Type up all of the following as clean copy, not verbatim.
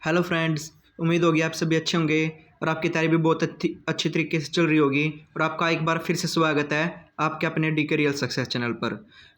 Hello friends, उम्मीद होगी आप सभी अच्छे होंगे और आपकी तैयारी भी बहुत अच्छी तरीके से चल रही होगी। और आपका एक बार फिर से स्वागत है आपके अपने डी के रियल सक्सेस चैनल पर।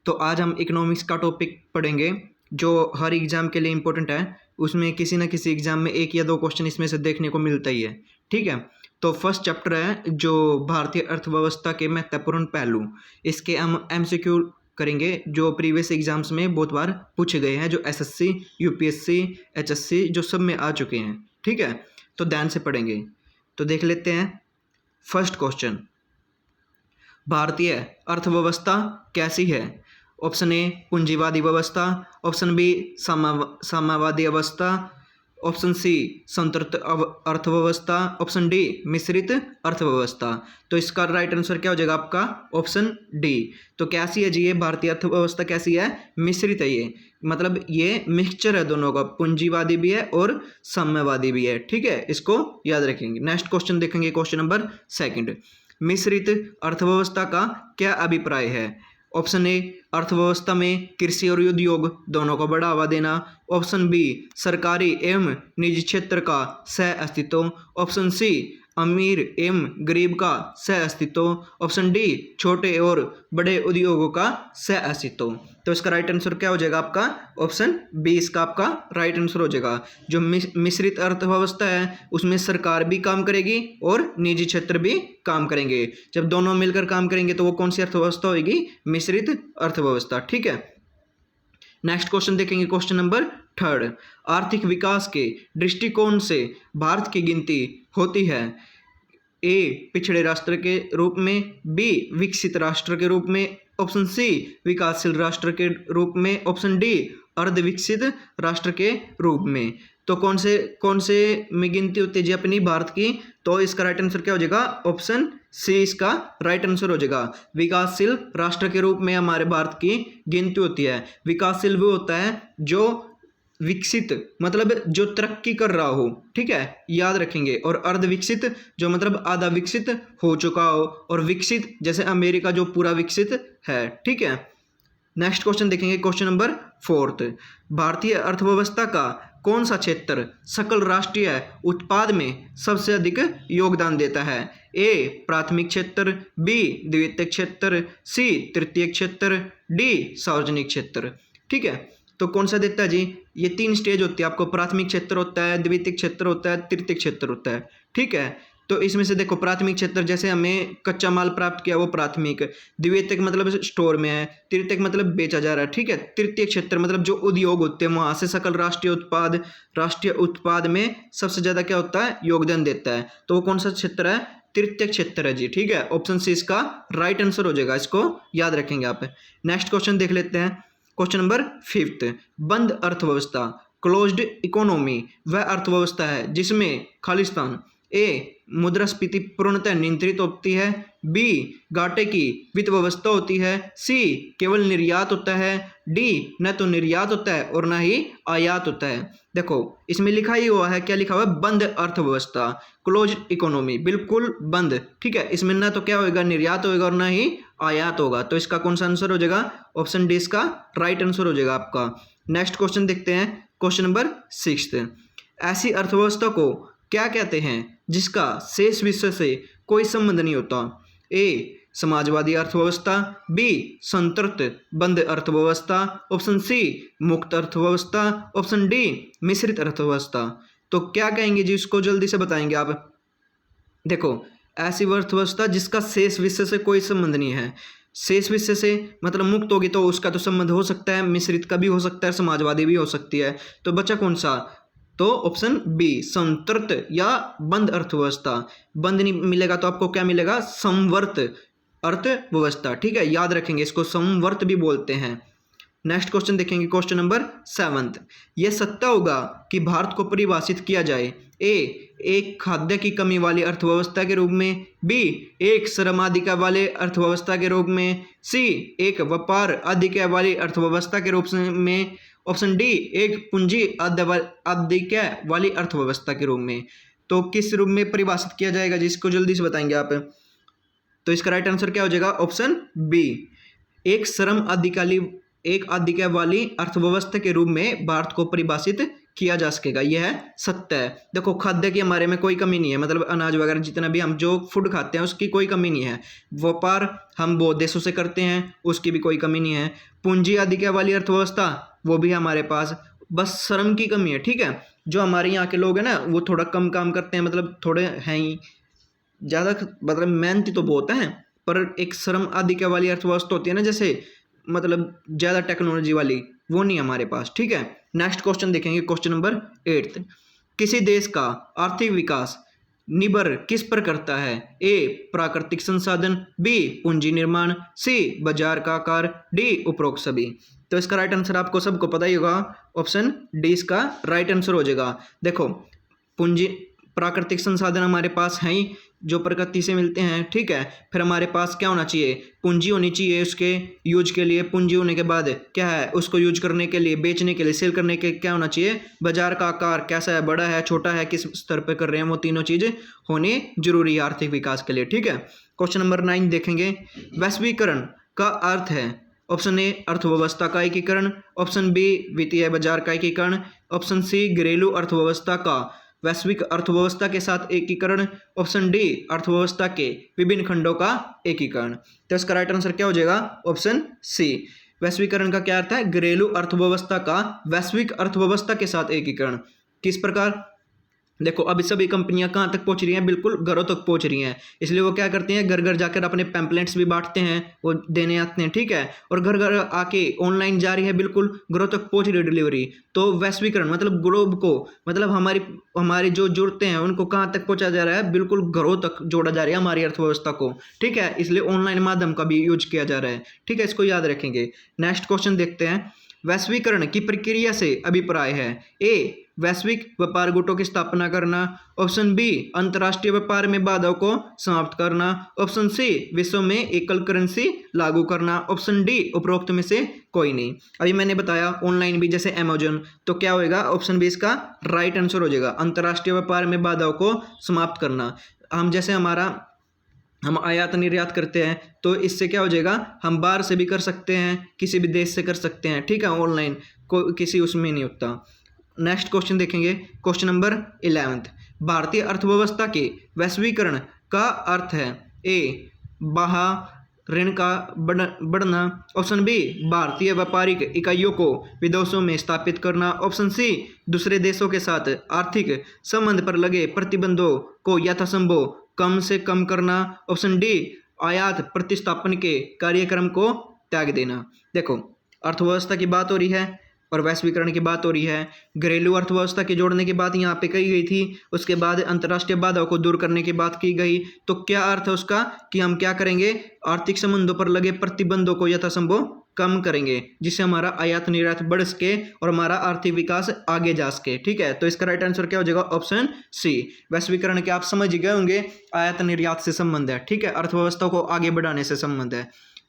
तो आज हम इकोनॉमिक्स का टॉपिक पढ़ेंगे जो हर एग्ज़ाम के लिए इम्पोर्टेंट है। उसमें किसी न किसी एग्ज़ाम में एक या दो क्वेश्चन इसमें से देखने को मिलता ही है। ठीक है, तो फर्स्ट चैप्टर है जो भारतीय अर्थव्यवस्था के महत्वपूर्ण पहलू। इसके हम MCQ करेंगे जो प्रीवियस एग्जाम्स में बहुत बार पूछे गए हैं, जो SSC, UPSC, HSC जो सब में आ चुके हैं। ठीक है, तो ध्यान से पढ़ेंगे। तो देख लेते हैं फर्स्ट क्वेश्चन, भारतीय अर्थव्यवस्था कैसी है? ऑप्शन ए पूंजीवादी व्यवस्था, ऑप्शन बी साम्यवादी अवस्था, ऑप्शन सी संतृप्त अर्थव्यवस्था, ऑप्शन डी मिश्रित अर्थव्यवस्था। तो इसका राइट आंसर क्या हो जाएगा आपका? Option D. तो कैसी है जी ये भारतीय अर्थव्यवस्था? कैसी है? मिश्रित है ये, मतलब ये मिक्सचर है दोनों का, पूंजीवादी भी है और साम्यवादी भी है। ठीक है, इसको याद रखेंगे। नेक्स्ट क्वेश्चन देखेंगे, क्वेश्चन नंबर सेकंड, मिश्रित अर्थव्यवस्था का क्या अभिप्राय है? ऑप्शन ए अर्थव्यवस्था में कृषि और उद्योग दोनों को बढ़ावा देना, ऑप्शन बी सरकारी एवं निजी क्षेत्र का सह अस्तित्व, ऑप्शन सी अमीर एवं गरीब का सह अस्तित्व, ऑप्शन डी छोटे और बड़े उद्योगों का सह अस्तित्व। तो इसका राइट आंसर क्या हो जाएगा आपका? ऑप्शन बी इसका आपका राइट आंसर हो जाएगा। जो मिश्रित अर्थव्यवस्था है उसमें सरकार भी काम करेगी और निजी क्षेत्र भी काम करेंगे। जब दोनों मिलकर काम करेंगे तो वो कौन सी अर्थव्यवस्था होगी? मिश्रित अर्थव्यवस्था। ठीक है, नेक्स्ट क्वेश्चन देखेंगे, क्वेश्चन नंबर थर्ड, आर्थिक विकास के दृष्टिकोण से भारत की गिनती होती है ए पिछड़े राष्ट्र के रूप में, बी विकसित राष्ट्र के रूप में, ऑप्शन सी विकासशील राष्ट्र के रूप में, ऑप्शन डी अर्ध विकसित राष्ट्र के रूप में। तो कौन से में गिनती होती है जी अपनी भारत की? तो इसका राइट आंसर क्या हो जाएगा? ऑप्शन सी इसका राइट आंसर हो जाएगा। विकासशील राष्ट्र के रूप में हमारे भारत की गिनती होती है। विकासशील वो होता है जो विकसित मतलब जो तरक्की कर रहा हो, ठीक है, याद रखेंगे। और अर्ध विकसित जो मतलब आधा विकसित हो चुका हो, और विकसित जैसे अमेरिका जो पूरा विकसित है। ठीक है, नेक्स्ट क्वेश्चन देखेंगे, क्वेश्चन नंबर फोर्थ, भारतीय अर्थव्यवस्था का कौन सा क्षेत्र सकल राष्ट्रीय उत्पाद में सबसे अधिक योगदान देता है? ए प्राथमिक क्षेत्र, बी द्वितीयक क्षेत्र, सी तृतीयक क्षेत्र, डी सार्वजनिक क्षेत्र। ठीक है, तो कौन सा देता है जी? ये तीन स्टेज होती है आपको, प्राथमिक क्षेत्र होता है, द्वितीयक क्षेत्र होता है, तृतीयक क्षेत्र होता है। ठीक है, तो इसमें से देखो प्राथमिक क्षेत्र जैसे हमें कच्चा माल प्राप्त किया वो प्राथमिक, द्वितीयक मतलब स्टोर में है, तृतीयक मतलब बेचा जा रहा है। ठीक है, तृतीय क्षेत्र मतलब जो उद्योग होते हैं वहां से सकल राष्ट्रीय उत्पाद में सबसे ज्यादा क्या होता है? योगदान देता है। तो वो कौन सा क्षेत्र है? तृतीय क्षेत्र है जी। ठीक है, ऑप्शन सी इसका राइट आंसर हो जाएगा, इसको याद रखेंगे आप। नेक्स्ट क्वेश्चन देख लेते हैं, क्वेश्चन नंबर फिफ्थ, बंद अर्थव्यवस्था क्लोज्ड इकोनॉमी वह अर्थव्यवस्था है जिसमें खालिस्तान ए मुद्रास्फीति पूर्णतः नियंत्रित होती है, बी घाटे की वित्त व्यवस्था होती है, सी केवल निर्यात होता है, डी न तो निर्यात होता है और न ही आयात होता है। देखो इसमें लिखा ही हुआ है, क्या लिखा हुआ है? बंद अर्थव्यवस्था, क्लोज इकोनॉमी, बिल्कुल बंद। ठीक है, इसमें ना तो क्या होगा? निर्यात होगा और ना ही आयात होगा। तो इसका कौन सा आंसर हो जाएगा? ऑप्शन डी इसका राइट आंसर हो जाएगा आपका। नेक्स्ट क्वेश्चन देखते हैं, क्वेश्चन नंबर सिक्स्थ, ऐसी अर्थव्यवस्था को क्या कहते हैं जिसका शेष विश्व से कोई संबंध नहीं होता? ए समाजवादी अर्थव्यवस्था, बी संतृप्त बंद अर्थव्यवस्था, ऑप्शन सी मुक्त अर्थव्यवस्था, ऑप्शन डी मिश्रित अर्थव्यवस्था। तो क्या कहेंगे जी, इसको जल्दी से बताएंगे आप। देखो ऐसी अर्थव्यवस्था जिसका शेष विश्व से कोई संबंध नहीं है। शेष विश्व से मतलब मुक्त होगी तो उसका तो संबंध हो सकता है, मिश्रित का भी हो सकता है, समाजवादी भी हो सकती है। तो बचा कौन सा? तो ऑप्शन बी संतृप्त या बंद अर्थव्यवस्था। बंद नहीं मिलेगा तो आपको क्या मिलेगा? संवर्त अर्थव्यवस्था। ठीक है, याद रखेंगे, इसको संवर्त भी बोलते हैं। नेक्स्ट क्वेश्चन देखेंगे, क्वेश्चन नंबर सेवंथ, यह सत्य होगा कि भारत को परिभाषित किया जाए ए एक खाद्य की कमी वाली अर्थव्यवस्था के रूप में, बी एक श्रम अधिक वाले अर्थव्यवस्था के रूप में, सी एक व्यापार अधिक वाली अर्थव्यवस्था के रूप में, ऑप्शन डी एक पूंजी अधिक वाली अर्थव्यवस्था के रूप में। तो किस रूप में परिभाषित किया जाएगा जिसको जल्दी से बताएंगे आप। तो इसका राइट आंसर क्या हो जाएगा? ऑप्शन बी एक आधिक्य वाली अर्थव्यवस्था के रूप में भारत को परिभाषित किया जा सकेगा, यह है सत्य है। देखो खाद्य की हमारे में कोई कमी नहीं है, मतलब अनाज वगैरह जितना भी हम जो फूड खाते हैं उसकी कोई कमी नहीं है। व्यापार हम बहुत देशों से करते हैं, उसकी भी कोई कमी नहीं है। पूंजी आदि के वाली अर्थव्यवस्था वो भी हमारे पास, बस श्रम की कमी है। ठीक है, जो हमारे यहाँ के लोग हैं ना वो थोड़ा कम काम करते हैं, मतलब थोड़े हैं ही ज़्यादा, मतलब मेहनती तो बहुत है, पर एक श्रम आदि के वाली अर्थव्यवस्था होती है ना, जैसे मतलब ज़्यादा टेक्नोलॉजी वाली, वो नहीं हमारे पास। ठीक है, नेक्स्ट क्वेश्चन देखेंगे, क्वेश्चन नंबर 8। किसी देश का आर्थिक विकास निर्भर किस पर करता है? ए प्राकृतिक संसाधन, बी पूंजी निर्माण, सी बाजार का आकार, डी उपरोक्त सभी। तो इसका राइट आंसर आपको सबको पता ही होगा, ऑप्शन डी इसका राइट आंसर हो जाएगा। देखो पूंजी प्राकृतिक संसाधन हमारे पास हैं ही, जो प्रकृति से मिलते हैं। ठीक है, फिर हमारे पास क्या होना चाहिए? पूंजी होनी चाहिए उसके यूज के लिए। पूंजी होने के बाद क्या है? उसको यूज करने के लिए, बेचने के लिए, सेल करने के क्या होना चाहिए? बाजार का आकार कैसा है, बड़ा है, छोटा है, किस स्तर पर कर रहे हैं, वो तीनों चीज़ें होनी जरूरी है आर्थिक विकास के लिए। ठीक है, क्वेश्चन नंबर 9 देखेंगे। वैश्वीकरण का अर्थ है? ऑप्शन ए अर्थव्यवस्था का एकीकरण, ऑप्शन बी वित्तीय बाजार का एकीकरण, ऑप्शन सी घरेलू अर्थव्यवस्था का वैश्विक अर्थव्यवस्था के साथ एकीकरण, ऑप्शन डी अर्थव्यवस्था के विभिन्न खंडों का एकीकरण। तो इसका राइट आंसर क्या हो जाएगा? Option C. वैश्वीकरण का क्या अर्थ है? घरेलू अर्थव्यवस्था का वैश्विक अर्थव्यवस्था के साथ एकीकरण। किस प्रकार? देखो अभी सभी कंपनियां कहाँ तक पहुंच रही हैं? बिल्कुल घरों तक पहुंच रही हैं। इसलिए वो क्या करते हैं, घर घर जाकर अपने पैम्पलेट्स भी बांटते हैं, वो देने आते हैं। ठीक है, और घर घर आके ऑनलाइन जा रही है, बिल्कुल घरों तक पहुंच रही है डिलीवरी। तो वैश्वीकरण मतलब ग्लोब को, मतलब हमारी जो जरूरतें हैं उनको कहाँ तक पहुंचा जा रहा है? बिल्कुल घरों तक जोड़ा जा रहा है हमारी अर्थव्यवस्था को। ठीक है, इसलिए ऑनलाइन माध्यम का भी यूज किया जा रहा है। ठीक है, इसको याद रखेंगे। नेक्स्ट क्वेश्चन देखते हैं। वैश्वीकरण की प्रक्रिया से अभिप्राय है? ए वैश्विक व्यापार गुटों की स्थापना करना, ऑप्शन बी अंतर्राष्ट्रीय व्यापार में बाधाओं को समाप्त करना, ऑप्शन सी विश्व में एकल करेंसी लागू करना, ऑप्शन डी उपरोक्त में से कोई नहीं। अभी मैंने बताया ऑनलाइन भी, जैसे अमेजोन, तो क्या होएगा? ऑप्शन बी इसका राइट आंसर हो जाएगा, अंतर्राष्ट्रीय व्यापार में बाधाओं को समाप्त करना। हम जैसे हम आयात निर्यात करते हैं, तो इससे क्या हो जाएगा? हम बाहर से भी कर सकते हैं, किसी भी देश से कर सकते हैं। ठीक है, ऑनलाइन किसी उसमें नहीं होता। नेक्स्ट क्वेश्चन देखेंगे, क्वेश्चन नंबर 11। भारतीय अर्थव्यवस्था के वैश्वीकरण का अर्थ है? ए बाह्य ऋण का बढ़ना, ऑप्शन बी भारतीय व्यापारिक इकाइयों को विदेशों में स्थापित करना, ऑप्शन सी दूसरे देशों के साथ आर्थिक संबंध पर लगे प्रतिबंधों को यथासंभव कम से कम करना, ऑप्शन डी आयात प्रतिस्थापन के कार्यक्रम को त्याग देना। देखो अर्थव्यवस्था की बात हो रही है और वैश्वीकरण की बात हो रही है। घरेलू अर्थव्यवस्था के जोड़ने की बात यहाँ पे कही गई थी, उसके बाद अंतर्राष्ट्रीय बाधाओं को दूर करने की बात की गई। तो क्या अर्थ है उसका? कि हम क्या करेंगे? आर्थिक संबंधों पर लगे प्रतिबंधों को यथासंभव कम करेंगे, जिससे हमारा आयात निर्यात बढ़ सके और हमारा आर्थिक विकास आगे जा सके। ठीक है, तो इसका राइट आंसर क्या हो जाएगा? Option C. वैश्वीकरण के आप समझ गए होंगे, आयात निर्यात से संबंध है। ठीक है, अर्थव्यवस्था को आगे बढ़ाने से संबंध है।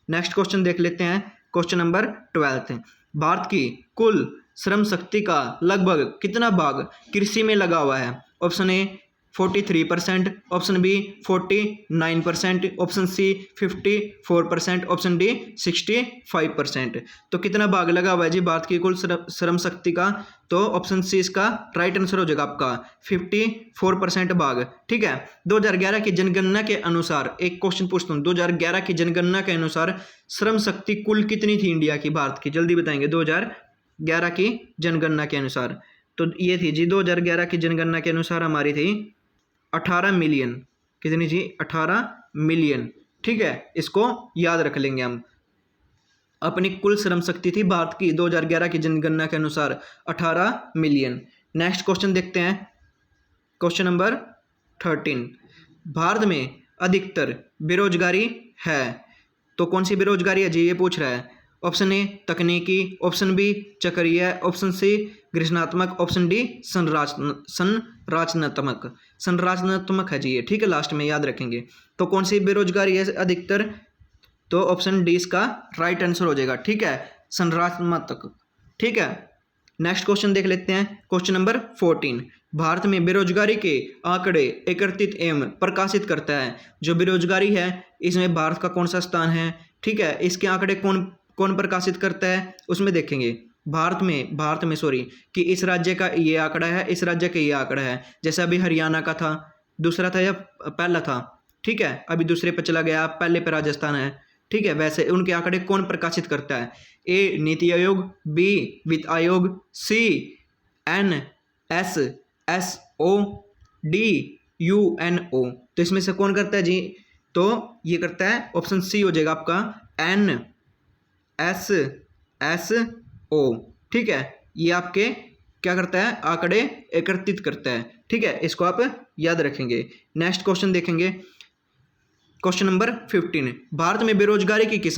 नेक्स्ट क्वेश्चन देख लेते हैं, क्वेश्चन नंबर 12। भारत की कुल श्रम शक्ति का लगभग कितना भाग कृषि में लगा हुआ है? Option A 43%, option B 49%, option C 54%, option D 65%। तो कितना भाग लगा हुआ है जी भारत की कुल श्रम शक्ति का? तो ऑप्शन सी इसका राइट आंसर हो जाएगा आपका 54% भाग। ठीक है, 2011 की जनगणना के अनुसार, एक क्वेश्चन पूछता हूँ, 2011 की जनगणना के अनुसार श्रम शक्ति कुल कितनी थी इंडिया की, भारत की? जल्दी बताएंगे। 2011 की जनगणना के अनुसार तो ये थी जी, 2011 की जनगणना के अनुसार हमारी थी 18 मिलियन। कितनी थी? 18 मिलियन। ठीक है, इसको याद रख लेंगे हम। अपनी कुल श्रम शक्ति थी भारत की 2011 की जनगणना के अनुसार 18 मिलियन। नेक्स्ट क्वेश्चन देखते हैं, क्वेश्चन नंबर 13। भारत में अधिकतर बेरोजगारी है, तो कौन सी बेरोजगारी है जी? ये पूछ रहा है। ऑप्शन ए तकनीकी, ऑप्शन बी चक्रीय, ऑप्शन सी घृणात्मक, ऑप्शन डी संरचनात्मक है जी ये। ठीक है, लास्ट में याद रखेंगे। तो कौन सी बेरोजगारी है अधिकतर? तो ऑप्शन डी इसका राइट आंसर हो जाएगा। ठीक है, संरचनात्मक। ठीक है, नेक्स्ट क्वेश्चन देख लेते हैं, क्वेश्चन नंबर 14। भारत में बेरोजगारी के आंकड़े एकत्रित एवं प्रकाशित करता है। जो बेरोजगारी है इसमें भारत का कौन सा स्थान है? ठीक है, इसके आंकड़े कौन प्रकाशित करता है उसमें देखेंगे। भारत में सॉरी, कि इस राज्य का ये आंकड़ा है, इस राज्य का ये आंकड़ा है। जैसे अभी हरियाणा का था, दूसरा था या पहला था, ठीक है, अभी दूसरे पे चला गया, पहले पे राजस्थान है, ठीक है। वैसे उनके आंकड़े कौन प्रकाशित करता है? ए नीति आयोग, बी वित्त आयोग, सी NSSO, डी UNO। तो इसमें से कौन करता है जी? तो ये करता है ऑप्शन सी हो जाएगा आपका NSSO, ठीक है। ये आपके क्या करता है? आंकड़े एकत्रित करता है, ठीक है। इसको आप याद रखेंगे। नेक्स्ट क्वेश्चन देखेंगे, क्वेश्चन नंबर 15। भारत में बेरोजगारी की किस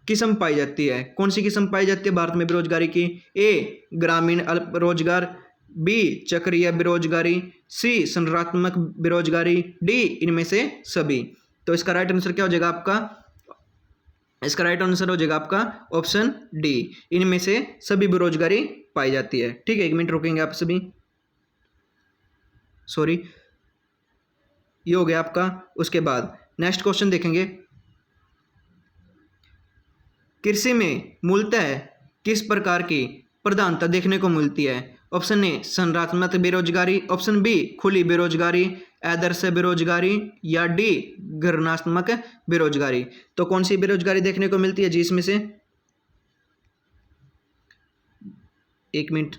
किस्म पाई जाती है? कौन सी किस्म पाई जाती है भारत में बेरोजगारी की? ए ग्रामीण अल्प रोजगार, बी चक्रीय बेरोजगारी, सी संरचनात्मक बेरोजगारी, डी इनमें से सभी। तो इसका राइट आंसर क्या हो जाएगा आपका? इसका राइट आंसर हो जाएगा आपका ऑप्शन डी, इनमें से सभी बेरोजगारी पाई जाती है, ठीक है। 1 मिनट रुकेंगे आप सभी, सॉरी, ये हो गया आपका। उसके बाद नेक्स्ट क्वेश्चन देखेंगे, कृषि में मूलतः किस प्रकार की प्रधानता देखने को मिलती है? ऑप्शन ए संरचनात्मक बेरोजगारी, ऑप्शन बी खुली बेरोजगारी, आदर्श बेरोजगारी, या डी घृणात्मक बेरोजगारी। तो कौन सी बेरोजगारी देखने को मिलती है जी इसमें से? 1 मिनट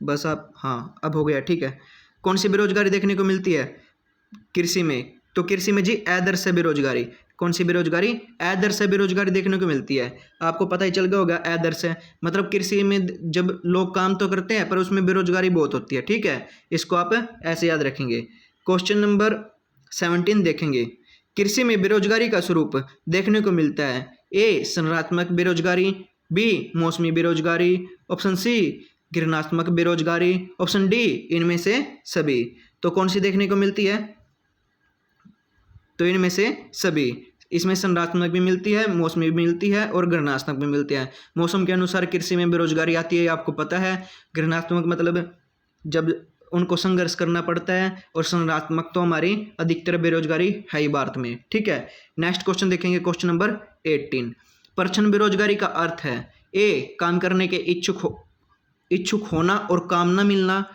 बस आप, हाँ अब हो गया, ठीक है। कौन सी बेरोजगारी देखने को मिलती है कृषि में? तो कृषि में जी आदर्श बेरोजगारी। कौन सी बेरोजगारी? आदर्श बेरोजगारी देखने को मिलती है। आपको पता ही चल गया होगा आदर्श मतलब कृषि में जब लोग काम तो करते हैं पर उसमें बेरोजगारी बहुत होती है, ठीक है। इसको आप ऐसे याद रखेंगे। क्वेश्चन नंबर 17 देखेंगे, कृषि में बेरोजगारी का स्वरूप देखने को मिलता है। ए संरचनात्मक बेरोजगारी, बी मौसमी बेरोजगारी, ऑप्शन सी घृणात्मक बेरोजगारी, ऑप्शन डी इनमें से सभी। तो कौन सी देखने को मिलती है? तो इनमें से सभी। इसमें संरचनात्मक भी मिलती है, मौसमी भी मिलती है और घृणात्मक भी मिलती है। मौसम के अनुसार कृषि में बेरोजगारी आती है, आपको पता है। घृणात्मक मतलब जब उनको संघर्ष करना पड़ता है, और संरचनात्मक तो हमारी अधिकतर बेरोजगारी है ही भारत में, ठीक है। नेक्स्ट क्वेश्चन देखेंगे, क्वेश्चन नंबर 18। प्रच्छन्न बेरोजगारी का अर्थ है ए काम करने के इच्छुक होना और काम न मिलना,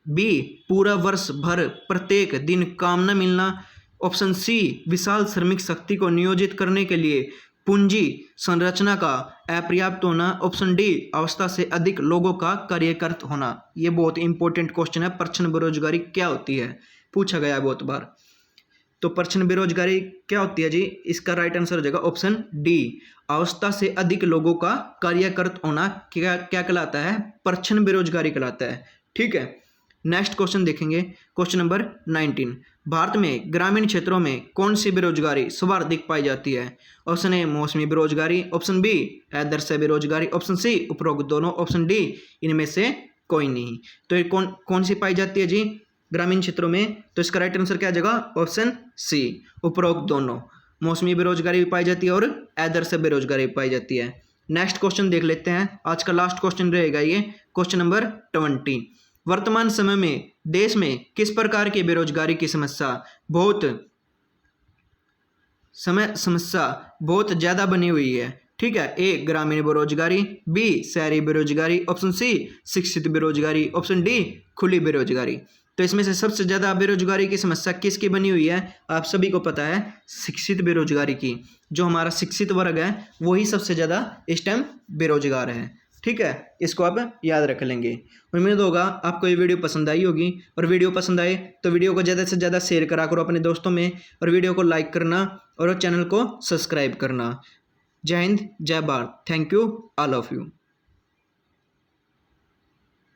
बी पूरा वर्ष भर प्रत्येक दिन काम न मिलना, ऑप्शन सी विशाल श्रमिक शक्ति को नियोजित करने के लिए पूंजी संरचना का अपर्याप्त होना, ऑप्शन डी अवस्था से अधिक लोगों का कार्यरत होना। ये बहुत इंपॉर्टेंट क्वेश्चन है, प्रच्छन्न बेरोजगारी क्या होती है, पूछा गया है बहुत बार। तो प्रच्छन्न बेरोजगारी क्या होती है जी? इसका राइट आंसर हो जाएगा ऑप्शन डी, अवस्था से अधिक लोगों का कार्यरत होना क्या कहलाता है? प्रच्छन्न बेरोजगारी कहलाता है, ठीक है। नेक्स्ट क्वेश्चन देखेंगे, क्वेश्चन नंबर 19। भारत में ग्रामीण क्षेत्रों में कौन सी बेरोजगारी सर्वाधिक पाई जाती है? ऑप्शन ए मौसमी बेरोजगारी, ऑप्शन बी आदर्श बेरोजगारी, ऑप्शन सी उपरोक्त दोनों, ऑप्शन डी इनमें से कोई नहीं। तो ये कौन सी पाई जाती है जी ग्रामीण क्षेत्रों में? तो इसका राइट आंसर क्या आ जाएगा? ऑप्शन सी उपरोक्त दोनों। मौसमी बेरोजगारी भी पाई जाती है और आदर्श बेरोजगारी भी पाई जाती है। नेक्स्ट क्वेश्चन देख लेते हैं, आज का लास्ट क्वेश्चन रहेगा ये, क्वेश्चन नंबर 20। वर्तमान समय में देश में किस प्रकार की बेरोजगारी की समस्या बहुत ज़्यादा बनी हुई है? ठीक है। ए ग्रामीण बेरोजगारी, बी शहरी बेरोजगारी, ऑप्शन सी शिक्षित बेरोजगारी, ऑप्शन डी खुली बेरोजगारी। तो इसमें से सबसे ज़्यादा बेरोजगारी की समस्या किसकी बनी हुई है? आप सभी को पता है, शिक्षित बेरोजगारी की। जो हमारा शिक्षित वर्ग है वही सबसे ज़्यादा इस टाइम बेरोजगार है, ठीक है। इसको आप याद रख लेंगे। उम्मीद होगा आपको ये वीडियो पसंद आई होगी, और वीडियो पसंद आए तो वीडियो को ज़्यादा से ज़्यादा शेयर करा करो अपने दोस्तों में, और वीडियो को लाइक करना और चैनल को सब्सक्राइब करना। जय हिंद, जय Bharat. Thank you all of you.